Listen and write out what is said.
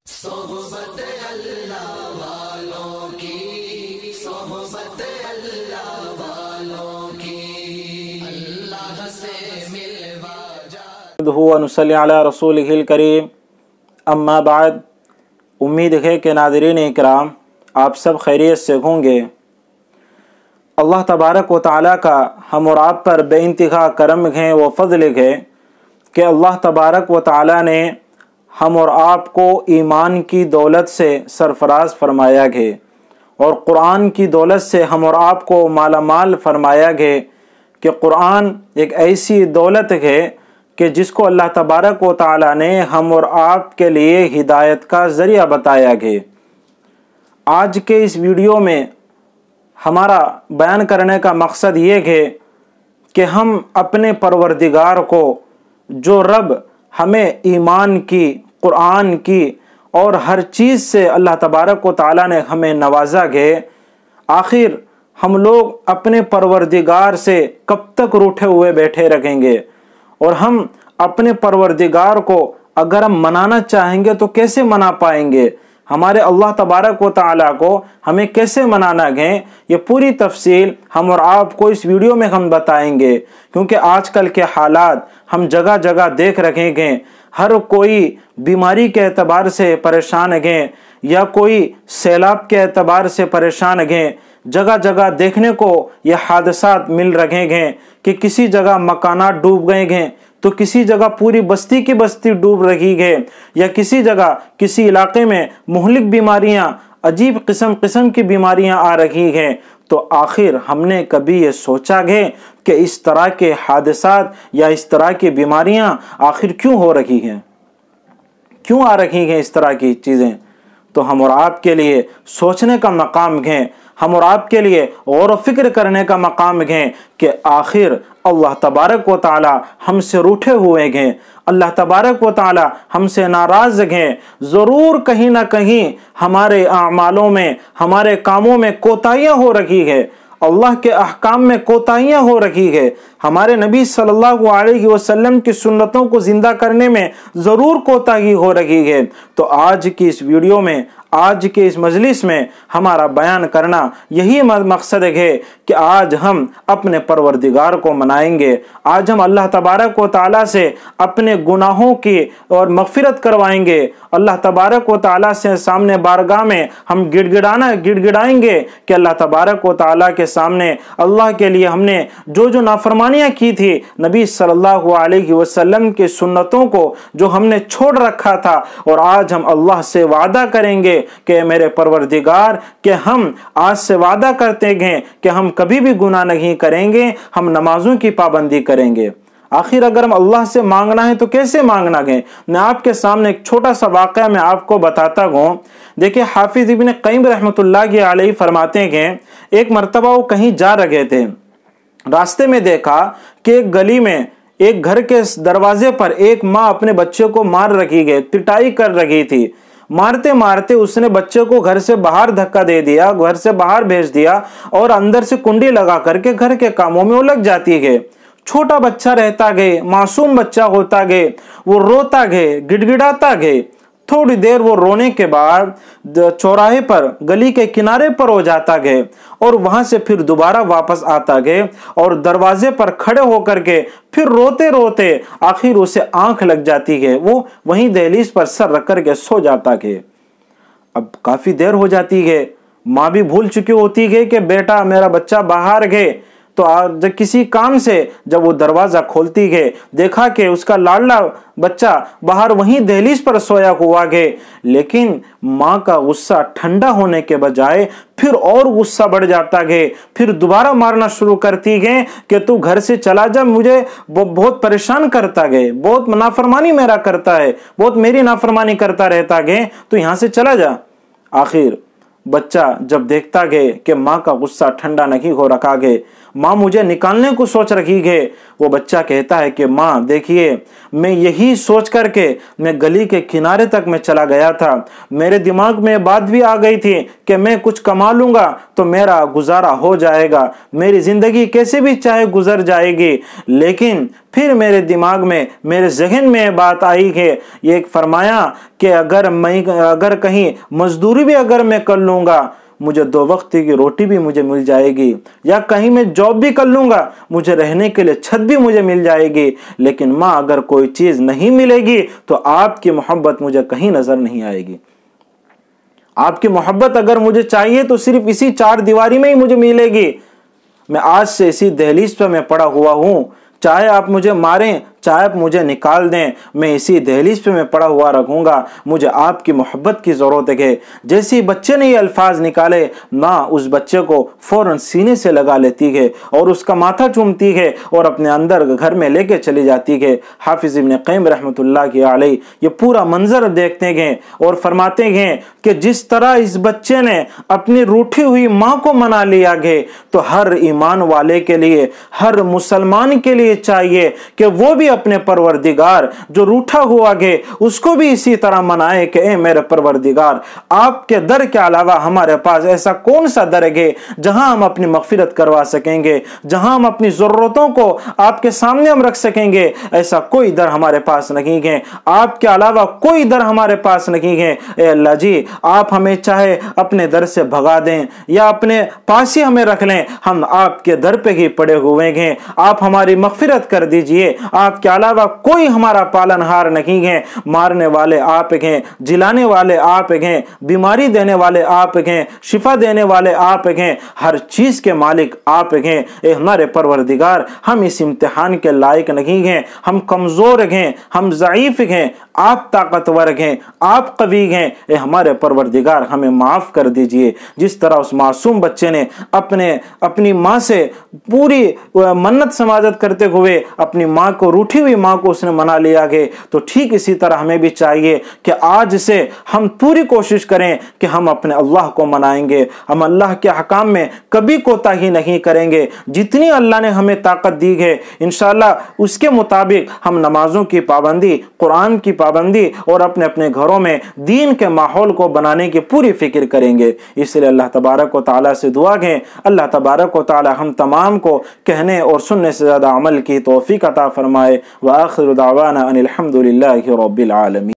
सोहबत अल्लाह वालों की, सोहबत अल्लाह वालों की, अल्लाह से मिलवा जा। नसल्ली अला रसूलिहिल करीम, अम्मा बाद। उम्मीद है कि नाज़रीन इकराम आप सब खैरियत से होंगे। अल्लाह तबारक व तआला का हम और आप पर बेइंतहा करम है व फ़ज़ल है कि अल्लाह तबारक व तआला ने हम और आप को ईमान की दौलत से सरफराज फरमाया गए और क़ुरान की दौलत से हम और आप को मालामाल फरमाया गए कि क़ुरान एक ऐसी दौलत है कि जिसको अल्लाह तबारक व तआला ने हम और आप के लिए हिदायत का ज़रिया बताया गया। आज के इस वीडियो में हमारा बयान करने का मकसद ये है कि हम अपने परवरदिगार को, जो रब हमें ईमान की, क़ुरान की और हर चीज़ से अल्लाह तबारक व तआला ने हमें नवाजा है, आखिर हम लोग अपने परवरदिगार से कब तक रूठे हुए बैठे रहेंगे और हम अपने परवरदिगार को अगर हम मनाना चाहेंगे तो कैसे मना पाएंगे? हमारे अल्लाह तबारक व तआला को हमें कैसे मनाना है, ये पूरी तफसील हम और आपको इस वीडियो में हम बताएंगे। क्योंकि आजकल के हालात हम जगह जगह देख रहे हैं, हर कोई बीमारी के एतबार से परेशान है या कोई सैलाब के एतबार से परेशान है। जगह जगह देखने को ये हादसात मिल रहे हैं कि किसी जगह मकानात डूब गए हैं तो किसी जगह पूरी बस्ती की बस्ती डूब रही है, या किसी जगह किसी इलाके में मुहलिक बीमारियां, अजीब किस्म की बीमारियां आ रही हैं। तो आखिर हमने कभी ये सोचा है कि इस तरह के हादसात या इस तरह की बीमारियां आखिर क्यों हो रही हैं, क्यों आ रही हैं इस तरह की चीज़ें? तो हम और आपके लिए सोचने का मकाम है, हम और आपके लिए गौर व फिक्र करने का मकाम है कि आखिर अल्लाह तबारक व तआला हमसे रूठे हुए हैं, अल्लाह तबारक व तआला हमसे नाराज़ हैं। ज़रूर कहीं ना कहीं हमारे आमालों में, हमारे कामों में कोताहियाँ हो रही है, अल्लाह के अहकाम में कोताहियाँ हो रही है, हमारे नबी सल्लल्लाहु अलैहि वसल्लम की सुन्नतों को जिंदा करने में ज़रूर कोताही हो रही है। तो आज की इस वीडियो में, आज के इस मजलिस में हमारा बयान करना यही मकसद है कि आज हम अपने परवरदिगार को मनाएंगे, आज हम अल्लाह तबारक व तआला से अपने गुनाहों की और मग़फ़िरत करवाएंगे, अल्लाह तबारक व तआला से सामने बारगाह में हम गिड़गिड़ाएंगे कि अल्लाह तबारक व तआला के सामने अल्लाह के लिए हमने जो नाफरमानियाँ की थी, नबी सल्लल्लाहु अलैहि वसल्लम की सुन्नतों को जो हमने छोड़ रखा था, और आज हम अल्लाह से वादा करेंगे कि मेरे परवरदिगार कि हम आज से वादा करते हैं कि हम कभी भी गुनाह नहीं करेंगे, हम नमाजों की पाबंदी करेंगे। आखिर अगर हम अल्लाह से मांगना है तो कैसे मांगना है? मैं आपके सामने एक छोटा सा वाक़या मैं आपको बताता हूँ। देखिए, हाफिज इब्न क़य्यिम रहमतुल्लाहि अलैहि फरमाते हैं, एक मरतबा वो कहीं जा रहे थे, रास्ते में देखा कि एक गली में एक घर के दरवाजे पर एक माँ अपने बच्चे को मार रही है, पिटाई कर रही थी। मारते मारते उसने बच्चे को घर से बाहर धक्का दे दिया, घर से बाहर भेज दिया और अंदर से कुंडी लगा करके घर के कामों में वो लग जाती है। छोटा बच्चा रहता गए, मासूम बच्चा होता गए, वो रोता गए, गिड़गिड़ाता गए। थोड़ी देर वो रोने के बाद चौराहे पर, गली के किनारे पर हो जाता गए और वहां से फिर दोबारा वापस आता गए और दरवाजे पर खड़े होकर के फिर रोते रोते आखिर उसे आंख लग जाती है, वो वहीं दहलीज पर सर रख करके सो जाता है। अब काफी देर हो जाती है, माँ भी भूल चुकी होती है कि बेटा मेरा बच्चा बाहर गए। तो आज किसी काम से जब वो दरवाजा खोलती है, देखा कि उसका लाडला बच्चा बाहर वहीं दहलीज पर सोया हुआ है। लेकिन माँ का गुस्सा ठंडा होने के बजाय फिर और गुस्सा बढ़ जाता है, फिर दोबारा मारना शुरू करती है कि तू घर से चला जा, मुझे बहुत परेशान करता है, बहुत नाफरमानी मेरा करता है, बहुत मेरी नाफरमानी करता रहता है, तो यहाँ से चला जा। आखिर बच्चा जब देखता है कि माँ का गुस्सा ठंडा नहीं हो रखा है, माँ मुझे निकालने को सोच रही है। वो बच्चा कहता है कि माँ देखिए, मैं यही सोच करके मैं गली के किनारे तक मैं चला गया था। मेरे दिमाग में बात भी आ गई थी कि मैं कुछ कमा लूंगा तो मेरा गुजारा हो जाएगा, मेरी जिंदगी कैसे भी चाहे गुजर जाएगी। लेकिन फिर मेरे दिमाग में, मेरे जहन में बात आई है, ये फरमाया कि अगर कहीं मजदूरी भी अगर मैं कर लूंगा, मुझे 2 वक्त की रोटी भी मुझे मिल जाएगी, या कहीं मैं जॉब भी कर लूंगा, मुझे रहने के लिए छत भी मुझे मिल जाएगी। लेकिन माँ अगर कोई चीज नहीं मिलेगी तो आपकी मोहब्बत मुझे कहीं नजर नहीं आएगी। आपकी मोहब्बत अगर मुझे चाहिए तो सिर्फ इसी 4 दीवारी में ही मुझे मिलेगी। मैं आज से इसी दहलीज पर मैं पड़ा हुआ हूं, चाहे आप मुझे मारें, चाहे आप मुझे निकाल दें, मैं इसी दहलीज पे मैं पड़ा हुआ रखूंगा। मुझे आपकी मोहब्बत की जरूरत है। जैसे ही बच्चे ने ये अल्फाज निकाले, माँ उस बच्चे को फौरन सीने से लगा लेती है और उसका माथा चूमती है और अपने अंदर घर में लेके चली जाती है। हाफिज इब्न क़य्यिम रहमतुल्लाह की अलैह ये पूरा मंजर देखते हैं और फरमाते हैं कि जिस तरह इस बच्चे ने अपनी रूठी हुई माँ को मना लिया है, तो हर ईमान वाले के लिए, हर मुसलमान के लिए चाहिए कि वो भी अपने परवरदिगार जो रूठा हुआ है उसको भी इसी तरह मनाए कि ए मेरे परवरदिगार, आपके दर के अलावा हमारे पास ऐसा कौन सा दर है जहां हम अपनी मगफिरत करवा सकेंगे, जहां हम अपनी जरूरतों को आपके सामने हम रख सकेंगे। ऐसा कोई दर हमारे पास नहीं है, आपके अलावा कोई दर हमारे पास नहीं है। ए अल्लाह जी, आप हमें चाहे अपने दर से भगा दें या अपने पास ही हमें रख लें, हम आपके दर पे ही पड़े हुए हैं। आप हमारी मगफिरत कर दीजिए, आपके अलावा कोई हमारा पालनहार नहीं है। मारने वाले आप हैं, जिलाने वाले आप हैं, बीमारी देने वाले आप हैं, शिफा देने वाले आप हैं, हर चीज के मालिक आप हैं। ए हमारे परवरदिगार, हम इस इम्तिहान के लायक नहीं हैं, हम कमजोर हैं, हम ज़ईफ हैं, आप ताकतवर हैं, आप कवी हैं। ए हमारे परवरदिगार, हमें माफ कर दीजिए। जिस तरह उस मासूम बच्चे ने अपनी माँ से पूरी मन्नत समाजत करते हुए अपनी माँ को, रूठी हुई माँ को उसने मना लिया है, तो ठीक इसी तरह हमें भी चाहिए कि आज से हम पूरी कोशिश करें कि हम अपने अल्लाह को मनाएंगे, हम अल्लाह के हकाम में कभी कोताही नहीं करेंगे। जितनी अल्लाह ने हमें ताकत दी है इंशाअल्लाह उसके मुताबिक हम नमाजों की पाबंदी, कुरान की पाबंदी और अपने अपने घरों में दीन के माहौल को बनाने की पूरी फिक्र करेंगे। इसलिए अल्लाह तबारक व तआला से दुआ है, अल्लाह तबारक व तआला हम तमाम को कहने और सुनने से ज्यादा अमल की तौफीक अता फरमाए। व आखिर दावाना अनिल हम्दुलिल्लाहि रब्बिल आलमीन।